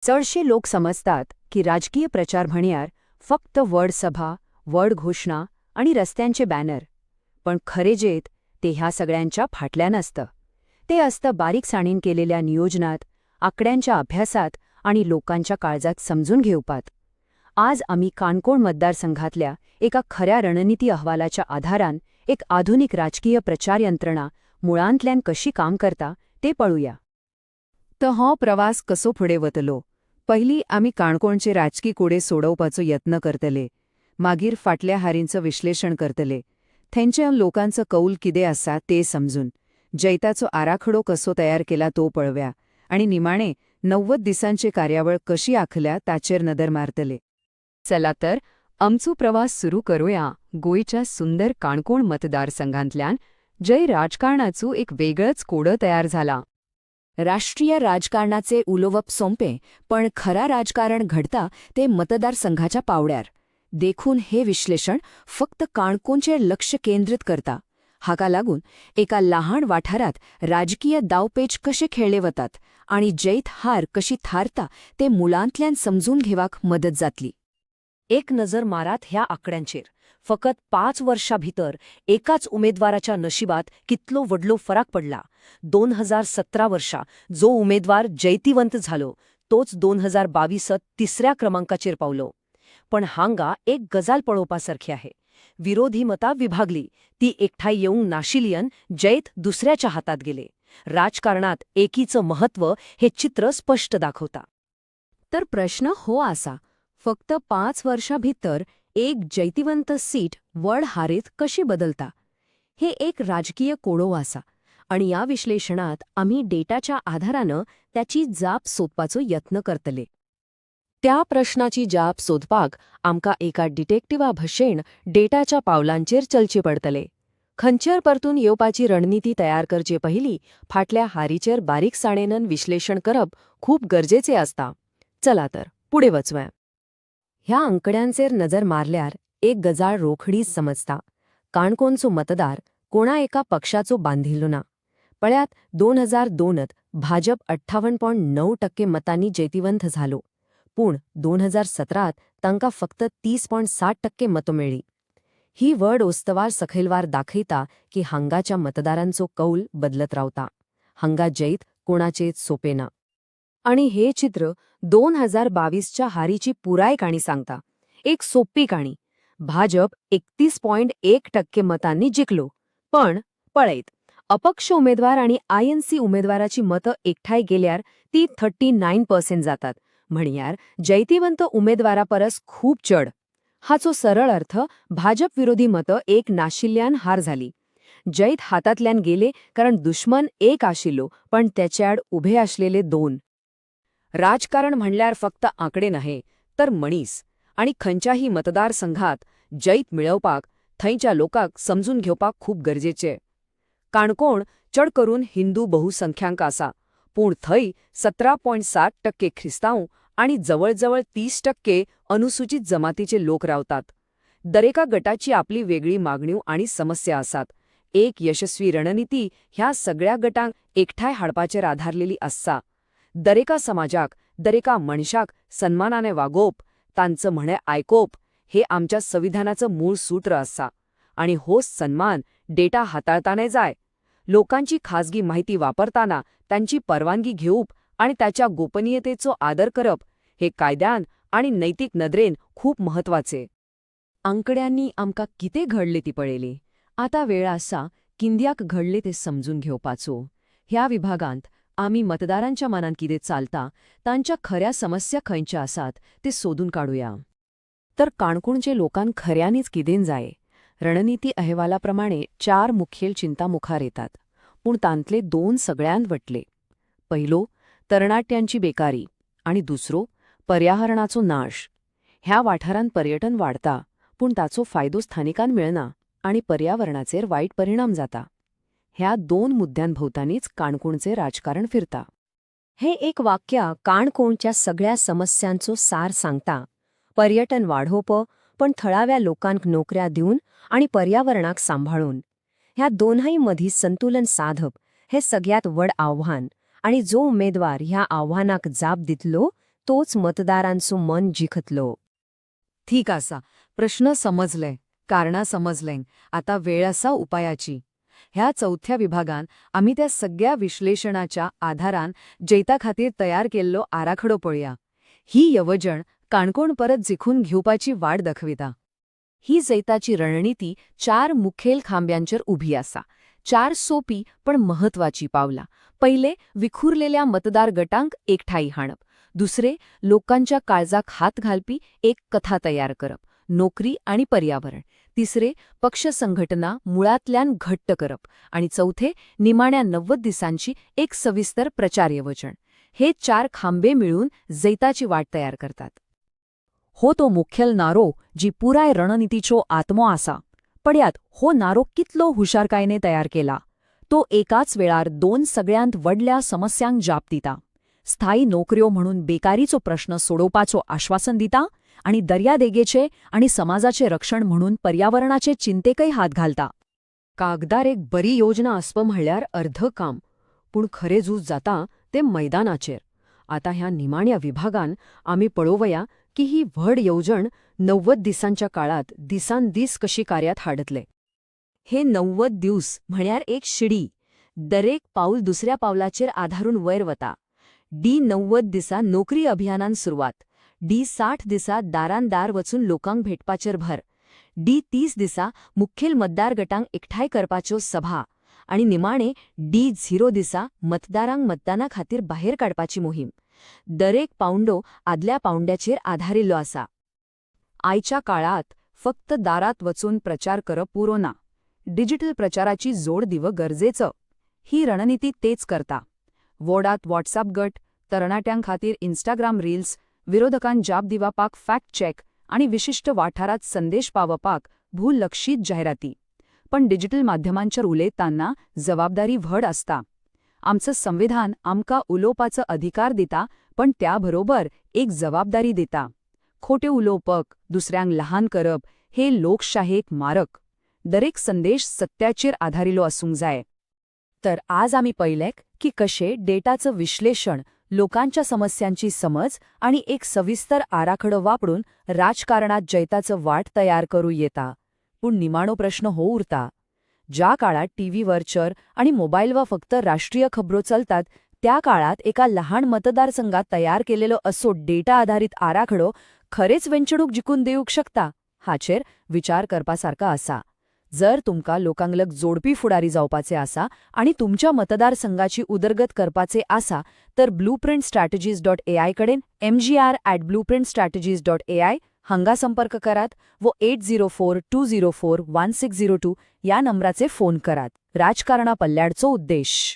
चडशे लोक समजतात की राजकीय प्रचार म्हणल्यार फक्त व्हड सभा, व्हड घोषणा आणि रस्त्यांचे बॅनर. पण खरे जेत ते ह्या सगळ्यांच्या फाटल्यान असतं. ते असतं बारीकसाणीन केलेल्या नियोजनात, आकड्यांच्या अभ्यासात आणि लोकांच्या काळजात समजून घेवपात. आज आम्ही काणकोण मतदारसंघातल्या एका खऱ्या रणनीती अहवालाच्या आधारान एक आधुनिक राजकीय प्रचार यंत्रणा मुळांतल्यान कशी काम करता ते पळूया. तर हो प्रवास कसो फुडें वतलो. पहिली आमी काणकोणचे राजकी कोडे सोडवपाचो यत्न करतले. मागीर फाटल्या हारींचं विश्लेषण करतले. थंयच्या लोकांचं कौल कितें आसा ते समजून जैताचो आराखडो कसो तयार केला तो पळव्या आणि निमाणे 90 दिसांचे कार्यावळ कशी आखल्या ताचेर नदर मारतले. चला तर आमचो प्रवास सुरू करूया गोंयच्या सुंदर काणकोण मतदारसंघांतल्यान जंय राजकारणाचो एक वेगळंच कोडं तयार जाला. राष्ट्रीय राजकारणाचे उलोवप सोंपें, पण खरा राजकारण घडता ते मतदारसंघाच्या पावड्यार. देखून हे विश्लेषण फक्त काणकोणचेर लक्ष केंद्रित करता. हाका लागून एका लहान वाठारात राजकीय दावपेच कशे खेळले वतात आणि जैत हार कशी थारता ते मुळांतल्यान समजून घेवाक मदत जातली. एक नजर मारात ह्या आकड्यांचेर. फकत 5 वर्षां भितर एकाच उमेदवाराच्या नशिबात कितलो व्हडलो फरक पडला. 2017 वर्सा जो उमेदवार जैतिवंत झालो तोच 2022त तिसऱ्या क्रमांकाचेर पावलो. पण हांगा एक गजाल पळोवपासारखी आहे. विरोधी मतां विभागली, ती एकठांय येवंक नाशिल्ल्यान जैत दुसऱ्याच्या हातात गेले. राजकारणात एकीचं महत्व हे चित्र स्पष्ट दाखवता. तर प्रश्न हो आसा, फक्त 5 वर्षां भितर एक जैतिवंत सीट व्हड हारेत कशी बदलता. हे एक राजकीय कोडो आसा आणि या विश्लेषणात आम्ही डेटाच्या आधारानं त्याची जाप सोदपाचो यत्न करतले. त्या प्रश्नाची जाप सोदपाक आमकां एका डिटेक्टिवा भशेन डेटाच्या पावलांचेर चलचे पडतले. खंयचेर परतून येवपाची रणनीती तयार करचे पयलीं फाटल्या हारीचेर बारीकसाणेन विश्लेषण करप खूब गरजेचें आसता. चला तर पुढे वचूया. ह्या अंकड्यांचेर नजर मारल्यार एक गजाल रोखडीच समजता. काणकोणचो मतदार कोणा एका पक्षाचो बांधिल्लो ना. पळयात 2002त भाजप 58.9% मतांनी जैतिवंत झालो. पूण 2017त तांकां फक्त 30.7% मतं मेळ्ळी. ही व्हड ओस्तवार सकयलवार दाखयता की हांगाच्या मतदारांचो कौल बदलत रावता. हांगा जैत कोणाचेच सोपे ना. आणि हे चित्र 2022च्या हारीची पुराय काणी सांगता. एक सोपी काणी. भाजप 31.1% मतांनी जिंकलो. पण पळयत, अपक्ष उमेदवार आणि INC उमेदवाराची मतं एकठांय गेल्यार ती 39% जातात. म्हणल्यार जैतिवंत उमेदवारापरस खूप चड. हाचो सरळ अर्थ भाजप विरोधी मतं एक नाशिल्ल्यान हार झाली. जैत हातांतल्यान गेले कारण दुश्मन एक आशिल्लो पण त्याच्याआड उभे आसलेले 2. राजकारण म्हणल्यार फक्त आंकडे नहे तर मनीस. आणि खंयच्याही मतदारसंघात जैत मिळवपाक थंयच्या लोकांक समजून घेवपाक खूप गरजेचे. काणकोण चड करून हिंदू बहुसंख्यांक आसा, पूण थंय 17.7% ख्रिस्तांव आणि जवळजवळ 30% अनुसूचित जमातीचे लोक रावतात. दरेका गटाची आपली वेगळी मागण्यो आणि समस्या आसात. एक यशस्वी रणनीती ह्या सगळ्या गटांक एकठांय हाडपाचेर आधारलेली आसता. दरेका समाजाक, दरेका मनशाक सन्मानाने वागोवप, तांचं म्हणे आयकोवप हे आमच्या संविधानाचं मूळ सूत्र आसा. आणि हो सन्मान डेटा हाताळताना जाय. लोकांची खाजगी माहिती वापरताना त्यांची परवानगी घेवप आणि त्याच्या गोपनीयतेचो आदर करप हे कायद्यान आणि नैतिक नदरेन खूप महत्वाचे. आंकड्यांनी आमकां कितें घडले ती पळयली. आता वेळ आसा किंद्याक घडले ते समजून घेवपाचो. ह्या विभागांत आमी मतदारांच्या मनात कितें चालता, तांच्या खऱ्या समस्या खंयच्या आसात ते सोदून काडूया. तर काणकोणचे लोकांक खऱ्यांनीच कितें जाय. रणनीती अहवालाप्रमाणे 4 मुखेल चिंता मुखार येतात, पूण तांतले 2 सगळ्यांत वटले. पहिलो, तरणाट्यांची बेकारी आणि दुसरो, पर्यावरणाचो नाश. ह्या वाठारांत पर्यटन वाडता, पूण ताचो फायदो स्थानिकांक मेळना आणि पर्यावरणाचेर वायट परिणाम जाता. ह्या 2 मुद्द्यांभोवतानीच काणकोणचे राजकारण फिरता. हे एक वाक्य काणकोणच्या सगळ्या समस्यांचो सार सांगता. पर्यटन वाढोवप, पण थळाव्या लोकांक नोकऱ्या दिवन आणि पर्यावरणाक सांभाळून. ह्या दोन्ही मधी संतुलन साधप हे सगळ्यात व्हड आव्हान. आणि जो उमेदवार ह्या आव्हानाक जाप दितलो तोच मतदारांचो मन जिखतलो. ठीक आसा, प्रश्न समजले, कारणां समजलें. आता वेळ आसा उपायाची. ह्या चौथ्या विभागान आम्ही त्या सगळ्या विश्लेषणाच्या आधारान जैताखातीर तयार केल्लो आराखडो पळया. ही येवजण काणकोण परत जिखून घेवपाची वाट दाखविता. ही जैताची रणनीती 4 मुखेल खांब्यांचेर उभी आसा. 4 सोपी पण महत्वाची पावलां. पहिले, विखुरलेल्या मतदार गटांक एकठाई हाडप. दुसरे, लोकांच्या काळजाक हात घालपी एक कथा तयार करप. नोकरी आणि पर्यावरण. तिसरे, पक्ष संघटना मुळातल्यान घट्ट करप. आणि चौथे, निमाण्या 90 दिसांची एक सविस्तर प्रचार येवजण. हे 4 खांबे मिळून जैताची वाट तयार करतात. हो तो मुखेल नारो जी पुराय रणनितीचो आत्मो आसा. पड्यात हो नारो कितलो हुशारकायेने तयार केला. तो एकाच वेळार 2 सगळ्यांत व्हडल्या समस्यांक जाप दिता. स्थायी नोकऱ्यो म्हणून बेकारीचो प्रश्न सोडोवपाचो आश्वासन दिता आणि दर्यादेगेचे आणि समाजाचे रक्षण म्हणून पर्यावरणाचे चिंतेकय हात घालता. कागदार एक बरी योजना आसप म्हणल्यार अर्ध काम, पूण खरे झूज जाता ते मैदानाचेर. आता ह्या निमाण्या विभागान आमी पळोवया की ही व्हड येवजण 90 दिसांच्या काळात दिसान दीस कशी कार्यात हाडतले. हे 90 दिवस म्हळ्यार एक शिडी. दरेक पाऊल दुसऱ्या पावलाचेर आधारून वयर वता. डी 90 दिसा नोकरी अभियानान सुरवात. डी 60 दिसा दारान दार वचून लोकांक भेटपाचेर भर. डी 30 दिसा मुखेल मतदार गटांक एकठांय करपाच्यो सभा. आणि निमाणे डी 0 दिसा मतदारांक मतदाना खातीर बाहेर काडपाची मोहीम. दरेक पावंडो आदल्या पावंड्याचेर आधारिल्लो आसा. आयच्या काळात फक्त दारात वचून प्रचार करप पुरो ना. डिजिटल प्रचाराची जोड दिवं गरजेचं. ही रणनीती तेच करता. वॉर्डात व्हॉट्सअप गट, तरणाट्यांखातीर इंस्टाग्राम रील्स, विरोधकांक जाप दिवपाक फॅक्ट चेक आणि विशिष्ट वाठारात संदेश पावपाक भूलक्षीत जाहिराती. पण डिजिटल माध्यमांचेर उलयतना जबाबदारी व्हड आसता. आमचं संविधान आमकां उलोवपाचो अधिकार दिता, पण त्याबरोबर एक जबाबदारी दिता. खोटे उलोवपक, दुसऱ्यांक लहान करप हे लोकशाहेक मारक. दरेक संदेश सत्याचेर आधारिल्लो आसूंक जाय. तर आज आमी पळयलें की कशे डेटाचं विश्लेषण, लोकांच्या समस्यांची समज आणि एक सविस्तर आराखडो वापरून राजकारणात जैताचं वाट तयार करू येता. पूण निमाणो प्रश्न हो उरता. ज्या काळात टीव्हीवरचर आणि मोबाईलवर फक्त राष्ट्रीय खबरो चलतात, त्या काळात एका लहान मतदारसंघात तयार केलेलो असो डेटा आधारित आराखडो खरेच वेंचणूक जिखून दिवूंक शकता हाचेर विचार करपासारका आसा. जर तुमकां लोकांगलग जोडपी फुडारी जावपाचे आसा आणि तुमच्या मतदारसंघाची उदरगत करपाचे आसा तर blueprintstrategies.ai कडेन mgr@blueprintstrategies.ai हांगा संपर्क करात व 8042041602 या नंबराचे फोन करात. राजकारणा पल्ल्याडचो उद्देश.